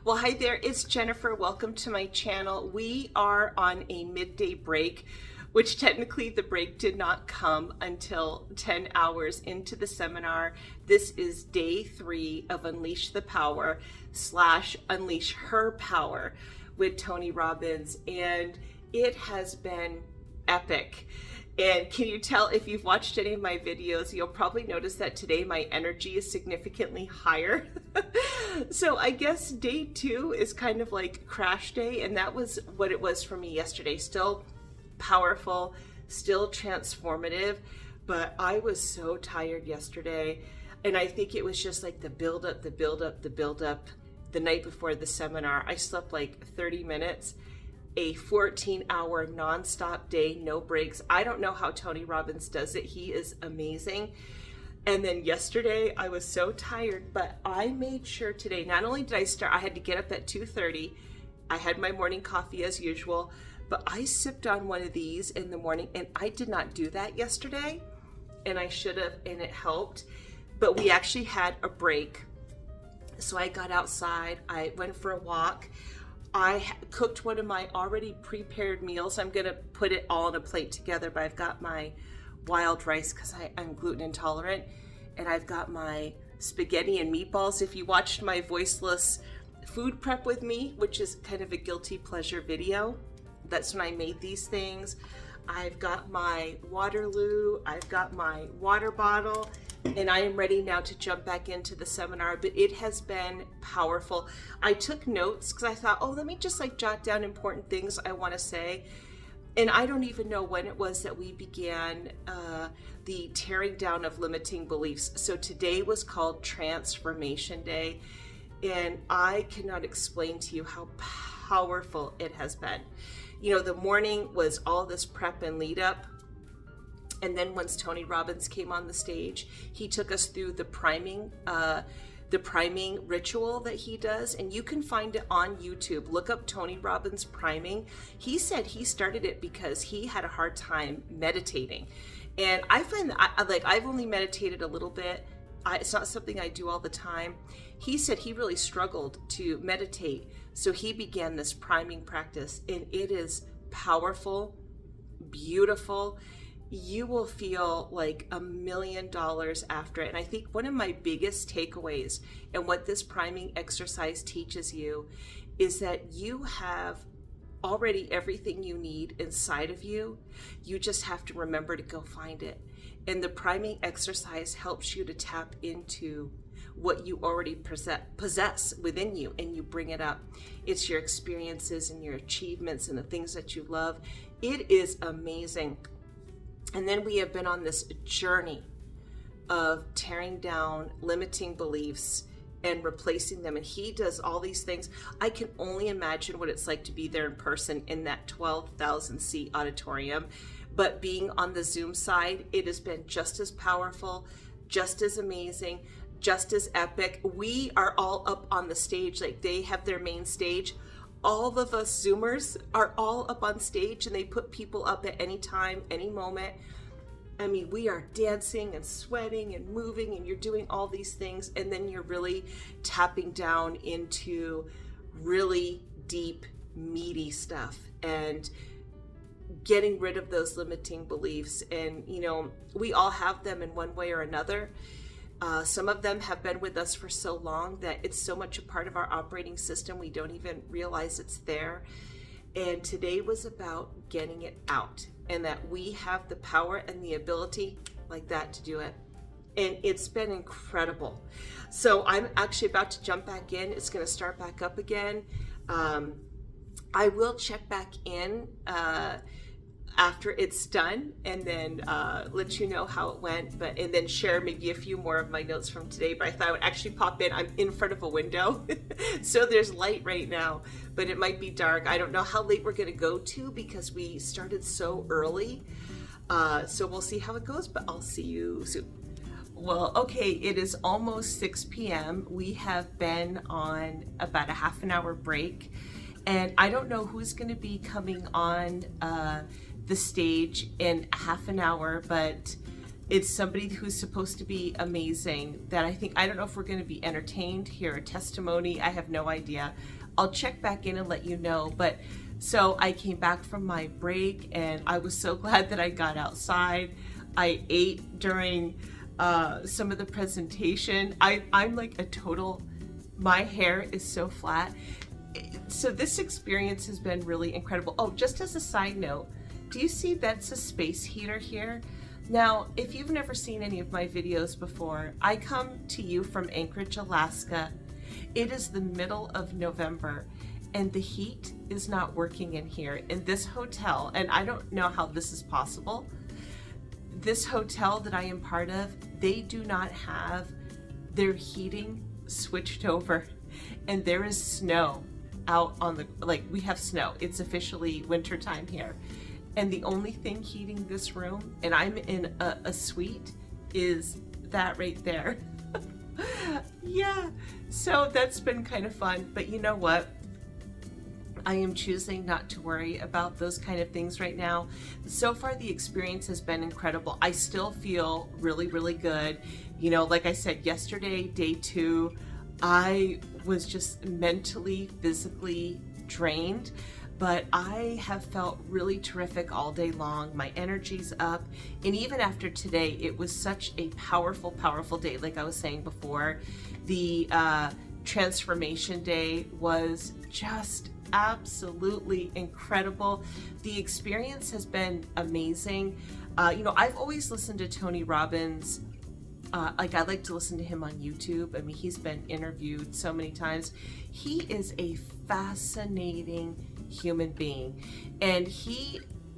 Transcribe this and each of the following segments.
Well, hi there, it's Jennifer. Welcome to my channel. We are on a midday break, which technically the break did not come until 10 hours into the seminar. This is day 3 of Unleash the Power / Unleash Her Power with Tony Robbins, and it has been epic. And can you tell, if you've watched any of my videos, you'll probably notice that today my energy is significantly higher. So I guess day 2 is kind of like crash day, and that was what it was for me yesterday. Still powerful, still transformative, but I was so tired yesterday. And I think it was just like the build up the night before the seminar. I slept like 30 minutes. A 14-hour nonstop day, no breaks. I don't know how Tony Robbins does it. He is amazing. And then yesterday I was so tired, but I made sure today, not only did I start, I had to get up at 2:30. I had my morning coffee as usual, but I sipped on one of these in the morning, and I did not do that yesterday, and I should have, and it helped. But we actually had a break. So I got outside, I went for a walk. I cooked one of my already prepared meals. I'm gonna put it all on a plate together, but I've got my wild rice because I'm gluten intolerant, and I've got my spaghetti and meatballs. If you watched my voiceless food prep with me, which is kind of a guilty pleasure video, that's when I made these things. I've got my Waterloo, I've got my water bottle, and I am ready now to jump back into the seminar. But it has been powerful. I took notes because I thought, oh, let me just like jot down important things I want to say. And I don't even know when it was that we began the tearing down of limiting beliefs. So today was called Transformation Day, and I cannot explain to you how powerful it has been. You know, the morning was all this prep and lead up. And then once Tony Robbins came on the stage, he took us through the priming ritual that he does. And you can find it on YouTube. Look up Tony Robbins priming. He said he started it because he had a hard time meditating. And I find that I've only meditated a little bit. It's not something I do all the time. He said he really struggled to meditate. So he began this priming practice, and it is powerful, beautiful. You will feel like $1 million after it. And I think one of my biggest takeaways and what this priming exercise teaches you is that you have already everything you need inside of you. You just have to remember to go find it. And the priming exercise helps you to tap into what you already possess within you, and you bring it up. It's your experiences and your achievements and the things that you love. It is amazing. And then we have been on this journey of tearing down limiting beliefs and replacing them. And he does all these things. I can only imagine what it's like to be there in person in that 12,000 seat auditorium. But being on the Zoom side, it has been just as powerful, just as amazing, just as epic. We are all up on the stage, like they have their main stage. All of us Zoomers are all up on stage, and they put people up at any time, any moment. I mean, we are dancing and sweating and moving, and you're doing all these things, and then you're really tapping down into really deep, meaty stuff and getting rid of those limiting beliefs. And, you know, we all have them in one way or another. Some of them have been with us for so long that it's so much a part of our operating system, we don't even realize it's there. And today was about getting it out, and that we have the power and the ability like that to do it. And it's been incredible. So I'm actually about to jump back in. It's going to start back up again. I will check back in after it's done, and then let you know how it went, and then share maybe a few more of my notes from today. But I thought I would actually pop in. I'm in front of a window, so there's light right now, but it might be dark. I don't know how late we're gonna go to because we started so early. So we'll see how it goes, but I'll see you soon. Well, okay, it is almost 6 p.m. We have been on about a half an hour break, and I don't know who's gonna be coming on the stage in half an hour, but It's somebody who's supposed to be amazing that I don't know if we're going to be entertained, hear a testimony. I have no idea. I'll check back in and let you know. But so I came back from my break and I was so glad that I got outside. I ate during some of the presentation. I'm like a total, my hair is so flat. So this experience has been really incredible. Oh, just as a side note, do you see that's a space heater here? Now, if you've never seen any of my videos before, I come to you from Anchorage, Alaska. It is the middle of November and the heat is not working in here in this hotel. And I don't know how this is possible. This hotel that I am part of, they do not have their heating switched over, and there is snow out on the, like, we have snow. It's officially wintertime here. And the only thing heating this room, and I'm in a suite, is that right there. Yeah, so that's been kind of fun. But you know what? I am choosing not to worry about those kind of things right now. So far, the experience has been incredible. I still feel really, really good. You know, like I said, yesterday, day 2, I was just mentally, physically drained, but I have felt really terrific all day long. My energy's up. And even after today, it was such a powerful, powerful day. Like I was saying before, the transformation day was just absolutely incredible. The experience has been amazing. You know, I've always listened to Tony Robbins. Like I like to listen to him on YouTube. I mean, he's been interviewed so many times. He is a fascinating human being. And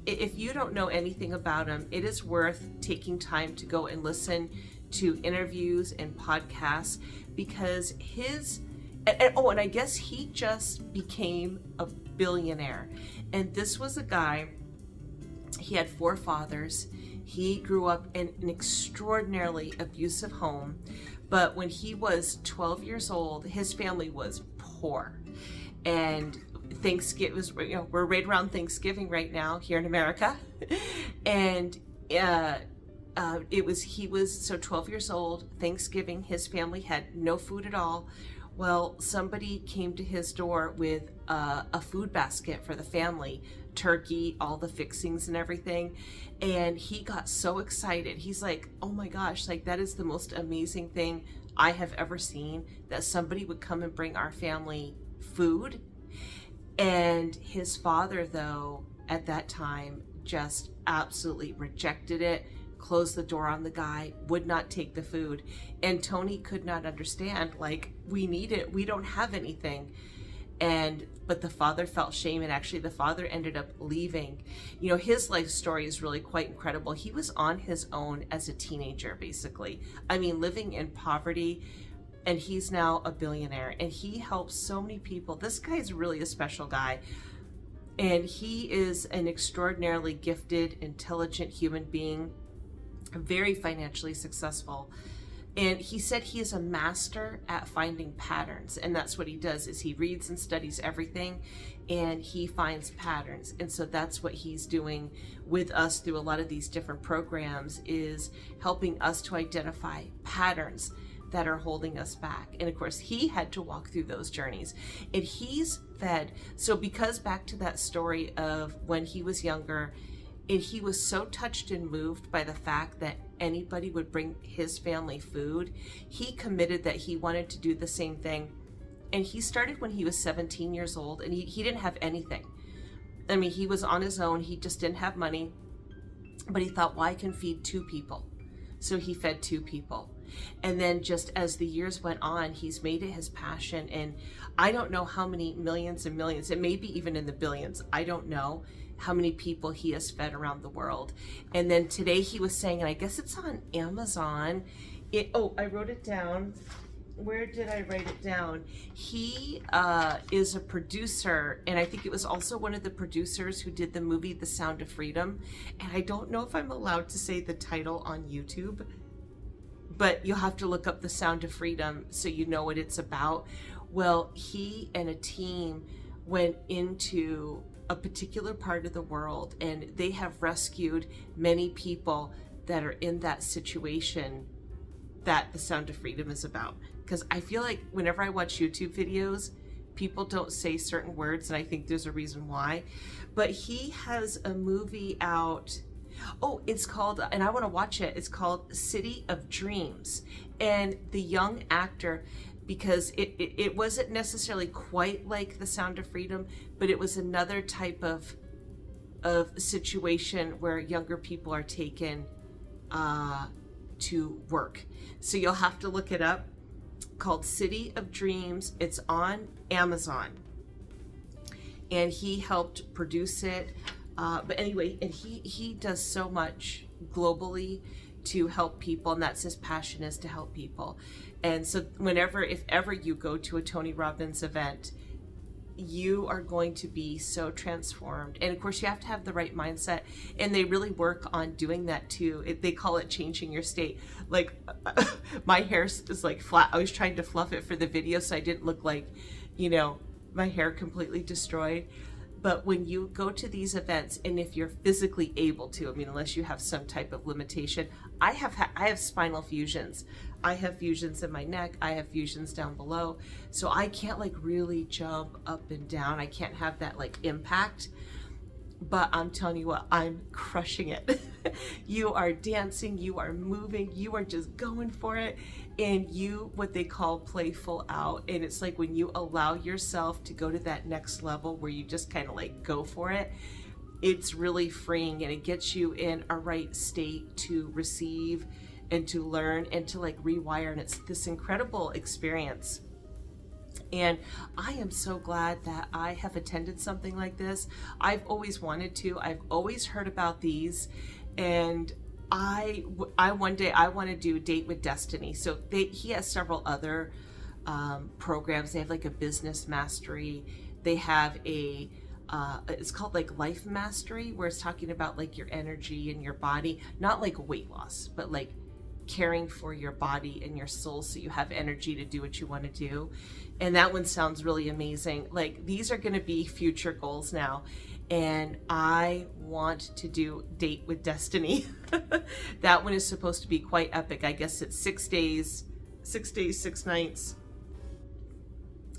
if you don't know anything about him, it is worth taking time to go and listen to interviews and podcasts, because and I guess he just became a billionaire. And this was a guy, he had 4 fathers. He grew up in an extraordinarily abusive home. But when he was 12 years old, his family was poor. And Thanksgiving was, you know, we're right around Thanksgiving right now here in America. And he was so 12 years old, Thanksgiving, his family had no food at all. Well, somebody came to his door with a food basket for the family, turkey, all the fixings and everything. And he got so excited. He's like, oh my gosh, like that is the most amazing thing I have ever seen, that somebody would come and bring our family food. And his father, though, at that time, just absolutely rejected it, closed the door on the guy, would not take the food. And Tony could not understand, like, we need it, we don't have anything. But the father felt shame, and actually the father ended up leaving. You know, his life story is really quite incredible. He was on his own as a teenager, basically. I mean, living in poverty, and he's now a billionaire, and he helps so many people. This guy's really a special guy. And he is an extraordinarily gifted, intelligent human being, very financially successful. And he said he is a master at finding patterns. And that's what he does, is he reads and studies everything and he finds patterns. And so that's what he's doing with us through a lot of these different programs, is helping us to identify patterns that are holding us back. And of course, he had to walk through those journeys, and he's fed. So because back to that story of when he was younger, and he was so touched and moved by the fact that anybody would bring his family food, he committed that he wanted to do the same thing. And he started when he was 17 years old, and he didn't have anything. I mean, he was on his own, he just didn't have money, but he thought, well, I can feed 2 people. So he fed 2 people. And then just as the years went on, he's made it his passion. And I don't know how many millions and millions, it may be even in the billions, I don't know how many people he has fed around the world. And then today he was saying, and I guess it's on Amazon, I wrote it down. Where did I write it down? He is a producer, and I think it was also one of the producers who did the movie The Sound of Freedom. And I don't know if I'm allowed to say the title on YouTube, but you'll have to look up The Sound of Freedom so you know what it's about. Well, he and a team went into a particular part of the world, and they have rescued many people that are in that situation that the Sound of Freedom is about. Because I feel like whenever I watch YouTube videos, people don't say certain words, and I think there's a reason why. But he has a movie out. Oh, it's called, and I want to watch it. It's called City of Dreams. And the young actor, because it wasn't necessarily quite like the Sound of Freedom, but it was another type of situation where younger people are taken to work. So you'll have to look it up, called City of Dreams. It's on Amazon, and he helped produce it. But anyway, and he does so much globally to help people, and that's his passion, is to help people. And so if ever you go to a Tony Robbins event, you are going to be so transformed. And of course, you have to have the right mindset, and they really work on doing that too. They call it changing your state. Like my hair is like flat. I was trying to fluff it for the video so I didn't look like, my hair completely destroyed. But when you go to these events, and if you're physically able to, unless you have some type of limitation, I have spinal fusions. I have fusions in my neck. I have fusions down below. So I can't like really jump up and down. I can't have that like impact. But I'm telling you what, I'm crushing it. You are dancing, you are moving, you are just going for it. And what they call playful out. And it's like when you allow yourself to go to that next level where you just kind of like go for it, it's really freeing, and it gets you in a right state to receive and to learn and to like rewire. And it's this incredible experience. And I am so glad that I have attended something like this. I've always wanted to. I've always heard about these, and I one day I want to do Date with Destiny. So he has several other programs. They have like a business mastery. They have it's called like Life Mastery, where it's talking about like your energy and your body, not like weight loss, but like caring for your body and your soul so you have energy to do what you want to do. And that one sounds really amazing. Like these are going to be future goals now. And I want to do Date with Destiny. That one is supposed to be quite epic. I guess it's 6 days, 6 nights.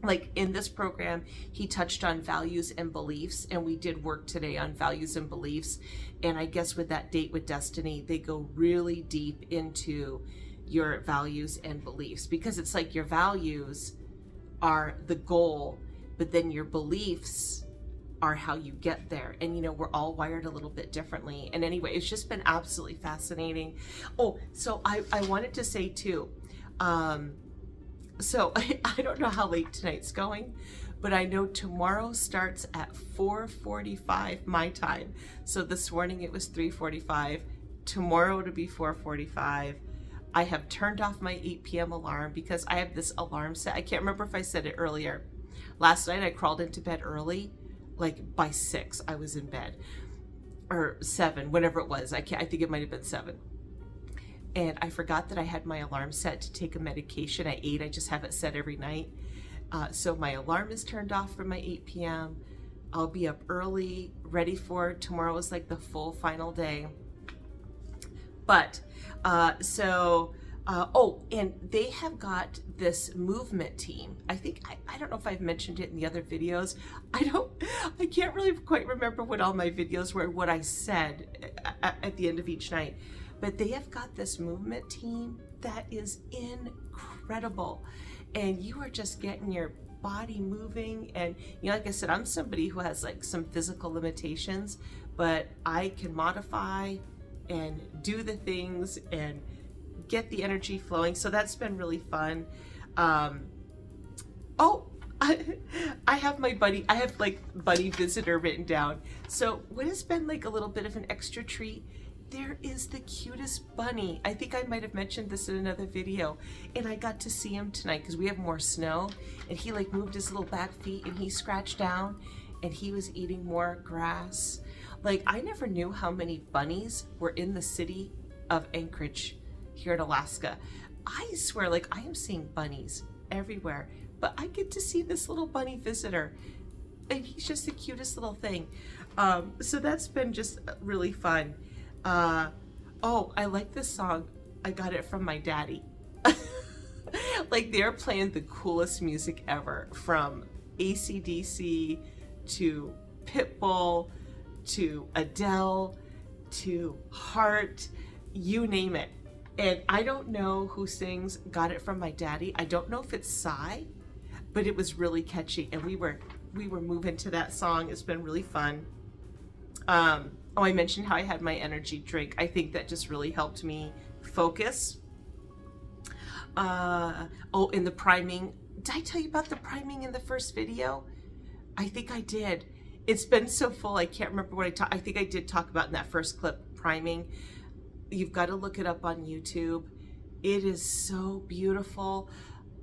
Like in this program, he touched on values and beliefs, and we did work today on values and beliefs. And I guess with that Date with Destiny, they go really deep into your values and beliefs, because it's like your values are the goal, but then your beliefs are how you get there. And we're all wired a little bit differently. And anyway, it's just been absolutely fascinating. Oh, so I wanted to say too, so I don't know how late tonight's going, but I know tomorrow starts at 4:45 my time. So this morning it was 3:45. Tomorrow it'll be 4:45. I have turned off my 8 p.m. alarm because I have this alarm set. I can't remember if I said it earlier. Last night I crawled into bed early, like by 6 I was in bed, or 7, whatever it was. I think it might have been 7. And I forgot that I had my alarm set to take a medication at 8. I just have it set every night. So my alarm is turned off for my 8 p.m. I'll be up early, ready for tomorrow is like the full final day. But, and they have got this movement team. I think, I don't know if I've mentioned it in the other videos. I can't really quite remember what all my videos were, what I said at the end of each night. But they have got this movement team that is incredible. And you are just getting your body moving. And, like I said, I'm somebody who has like some physical limitations, but I can modify and do the things and get the energy flowing. So that's been really fun. I have my buddy, I have like buddy visitor written down. So what has been like a little bit of an extra treat, there is the cutest bunny. I think I might have mentioned this in another video, and I got to see him tonight because we have more snow, and he like moved his little back feet and he scratched down and he was eating more grass. Like I never knew how many bunnies were in the city of Anchorage here in Alaska. I swear, like I am seeing bunnies everywhere, but I get to see this little bunny visitor, and he's just the cutest little thing. So that's been just really fun. Oh, I like this song. I got it from my daddy. Like, they're playing the coolest music ever, from AC/DC to Pitbull to Adele to Heart, you name it. And I don't know who sings Got It From My Daddy. I don't know if it's Psy, but it was really catchy, and we were moving to that song. It's been really fun. Oh, I mentioned how I had my energy drink. I think that just really helped me focus. Oh, in the priming. Did I tell you about the priming in the first video? I think I did. It's been so full, I can't remember what I think I did talk about in that first clip, priming. You've got to look it up on YouTube. It is so beautiful.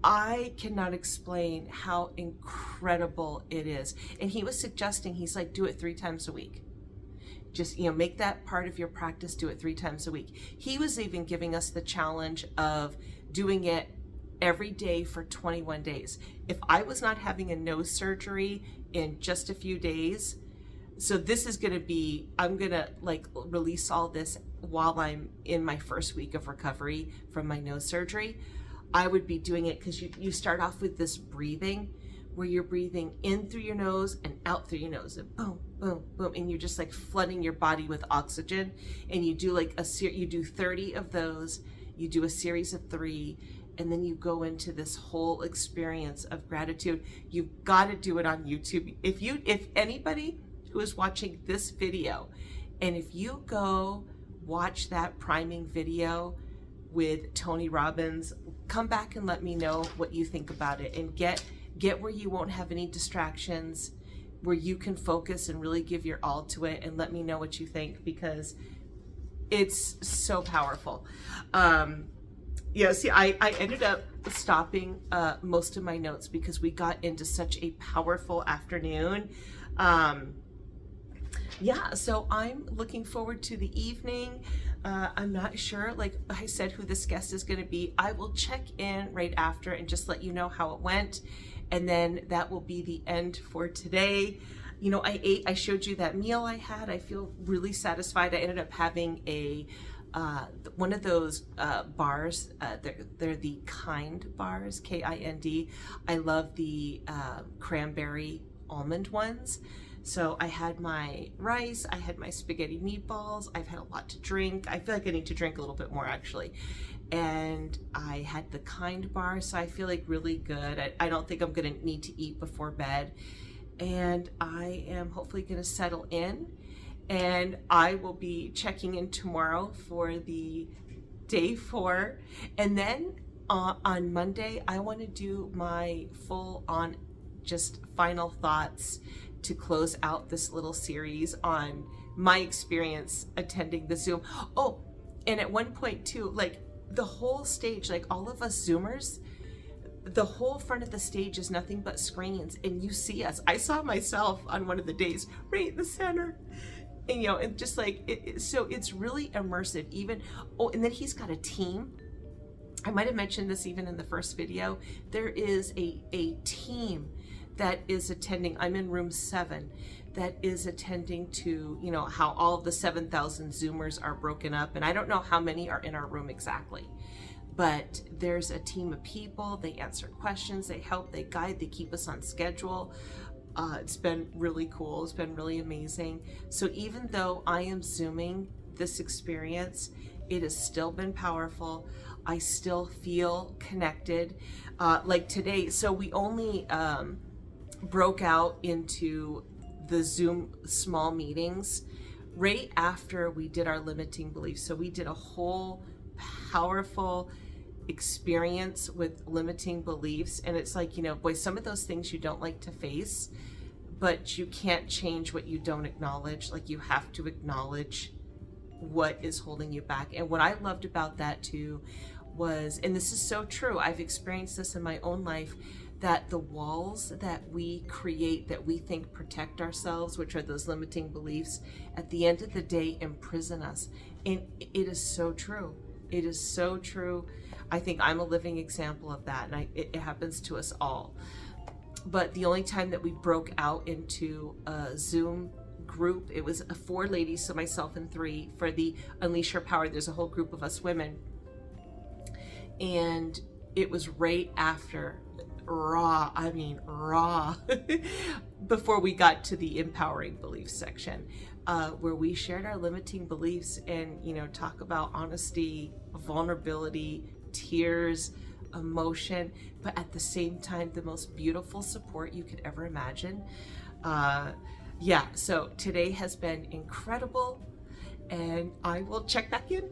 I cannot explain how incredible it is. And he was suggesting, he's like, do it 3 times a week. Just, make that part of your practice, do it 3 times a week. He was even giving us the challenge of doing it every day for 21 days. If I was not having a nose surgery in just a few days, so this is going to be, I'm going to like release all this while I'm in my first week of recovery from my nose surgery. I would be doing it because you start off with this breathing where you're breathing in through your nose and out through your nose, and boom, boom, boom, and you're just like flooding your body with oxygen. And you do like you do 30 of those, you do a series of 3, and then you go into this whole experience of gratitude. You've got to do it on YouTube. If anybody who is watching this video, and if you go watch that priming video with Tony Robbins, come back and let me know what you think about it, and get where you won't have any distractions, where you can focus and really give your all to it, and let me know what you think, because it's so powerful. Yeah, see, I ended up stopping most of my notes because we got into such a powerful afternoon. Yeah, so I'm looking forward to the evening. I'm not sure, like I said, who this guest is going to be. I will check in right after and just let you know how it went. And then that will be the end for today. I showed you that meal I had. I feel really satisfied. I ended up having one of those bars. They're the Kind bars, Kind. I love the cranberry almond ones. So I had my rice, I had my spaghetti meatballs, I've had a lot to drink. I feel like I need to drink a little bit more, actually. And I had the Kind bar, so I feel like really good. I don't think I'm gonna need to eat before bed. And I am hopefully gonna settle in, and I will be checking in tomorrow for the day 4. And then on Monday, I wanna do my full on just final thoughts to close out this little series on my experience attending the Zoom. Oh, and at one point too, like the whole stage, like all of us Zoomers, the whole front of the stage is nothing but screens, and you see us. I saw myself on one of the days right in the center, and and just like so it's really immersive. Even and then he's got a team. I might have mentioned this even in the first video. There is a team that is attending. I'm in room 7, that is attending to, how all of the 7,000 Zoomers are broken up. And I don't know how many are in our room exactly, but there's a team of people. They answer questions, they help, they guide, they keep us on schedule. It's been really cool. It's been really amazing. So even though I am Zooming this experience, it has still been powerful. I still feel connected. Like today, so we only, broke out into the Zoom small meetings right after we did our limiting beliefs. So we did a whole powerful experience with limiting beliefs. And it's like, boy, some of those things you don't like to face, but you can't change what you don't acknowledge. Like, you have to acknowledge what is holding you back. And what I loved about that too was, and this is so true, I've experienced this in my own life, that the walls that we create, that we think protect ourselves, which are those limiting beliefs, at the end of the day imprison us. And it is so true. It is so true. I think I'm a living example of that, and it happens to us all. But the only time that we broke out into a Zoom group. It was 4 ladies, so myself and 3 for the Unleash Your Power. There's a whole group of us women. And it was right after raw, before we got to the empowering beliefs section, where we shared our limiting beliefs and, talk about honesty, vulnerability, tears, emotion, but at the same time, the most beautiful support you could ever imagine. So today has been incredible, and I will check back in.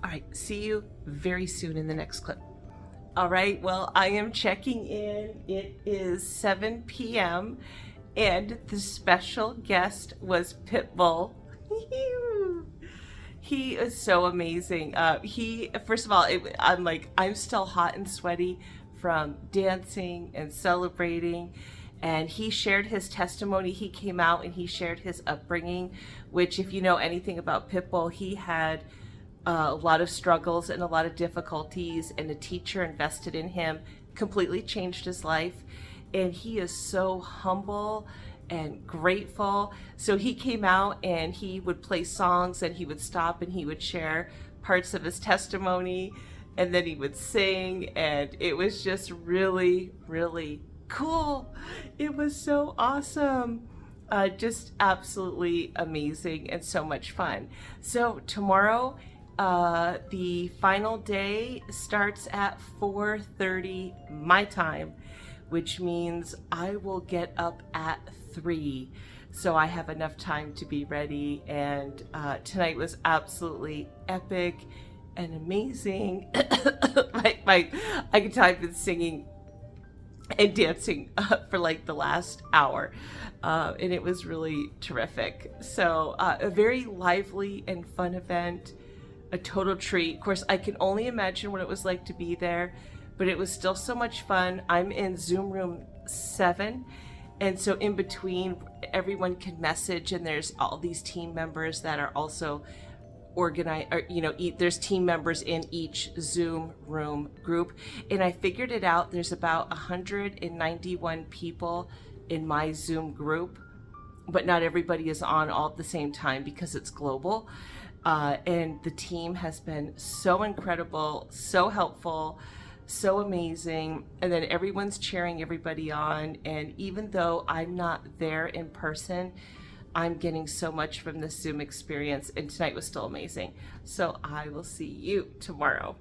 All right, see you very soon in the next clip. All right, well, I am checking in. It is 7 p.m. and the special guest was Pitbull. He is so amazing. First of all, I'm still hot and sweaty from dancing and celebrating. And he shared his testimony. He came out and he shared his upbringing, which, if you know anything about Pitbull, he had a lot of struggles and a lot of difficulties, and a teacher invested in him, completely changed his life. And he is so humble and grateful. So he came out and he would play songs, and he would stop and he would share parts of his testimony, and then he would sing, and it was just really, really cool. It was so awesome. Just absolutely amazing and so much fun. So tomorrow, the final day starts at 4:30 my time, which means I will get up at 3. So I have enough time to be ready. And tonight was absolutely epic and amazing. I can tell I've been singing and dancing for like the last hour. And it was really terrific. So a very lively and fun event. A total treat. Of course, I can only imagine what it was like to be there, but it was still so much fun. I'm in Zoom room 7, and so in between, everyone can message, and there's all these team members that are also organized, or there's team members in each Zoom room group. And I figured it out. There's about 191 people in my Zoom group, but not everybody is on all at the same time because it's global. And the team has been so incredible, so helpful, so amazing. And then everyone's cheering everybody on. And even though I'm not there in person, I'm getting so much from this Zoom experience. And tonight was still amazing. So I will see you tomorrow.